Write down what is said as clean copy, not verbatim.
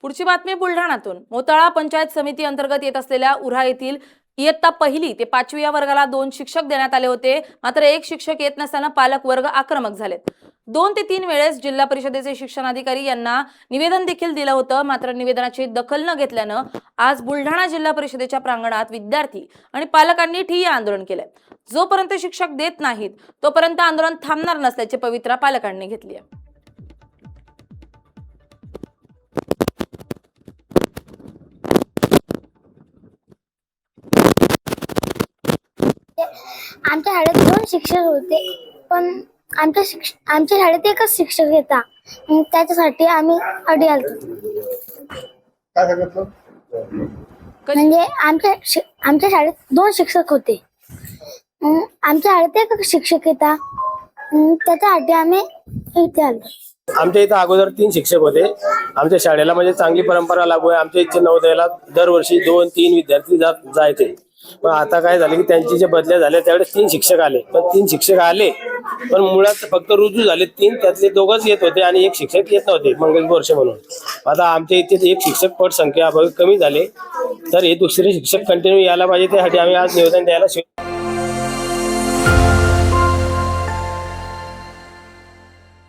पुढची बातमी बुलढाणातून। मोताळा पंचायत समिती अंतर्गत येत असलेल्या उऱ्हा येथील इयत्ता 1ली ते 5वी या वर्गाला 2 शिक्षक देण्यात आले होते, मात्र एक शिक्षक येत नसताना पालक वर्ग आक्रमक झालेत। 2 ते 3 वेळेस जिल्हा परिषदेचे शिक्षणाधिकारी यांना निवेदन देखील दिलं होतं, मात्र निवेदनाची दखल न घेतल्यानं आज बुलढाणा जिल्हा परिषदेच्या प्रांगणात विद्यार्थी आणि पालकांनी ठिय्या आंदोलन केलंय। जोपर्यंत शिक्षक देत नाहीत तोपर्यंत आंदोलन थांबणार नसल्याची पवित्रा पालकांनी घेतली आहे। आमच्या शाळेत 2 शिक्षक होते, पण आमच्या शाळेत एकच शिक्षक होता। त्याच्यासाठी आम्ही अडी आलतो। काय सांगितलं? म्हणजे आमच्या शाळेत 2 शिक्षक होते, आमच्या शाळेत एकच शिक्षक होता। त्याच्यासाठी आम्ही इथे आलो। आमच्या इथं अगोदर 3 शिक्षक होते। आमच्या शाळेला म्हणजे चांगली परंपरा लागू आहे। आमच्या इथे नवोदयाला दरवर्षी 2-3 विद्यार्थी जायचे, पण आता काय झालं की त्यांची जे बदल्या झाल्या त्यावेळेस 3 शिक्षक आले, पण 3 शिक्षक आले पण मुळात फक्त रुजू झाले 3, त्यातले 2च येत होते आणि एक शिक्षक येत नव्हते मंगल वर्ष म्हणून। आता आमच्या इथे एक शिक्षक पट संख्या कमी झाले, तर हे दुसरे शिक्षक कंटिन्यू यायला पाहिजे, त्यासाठी आम्ही आज निवेदन द्यायला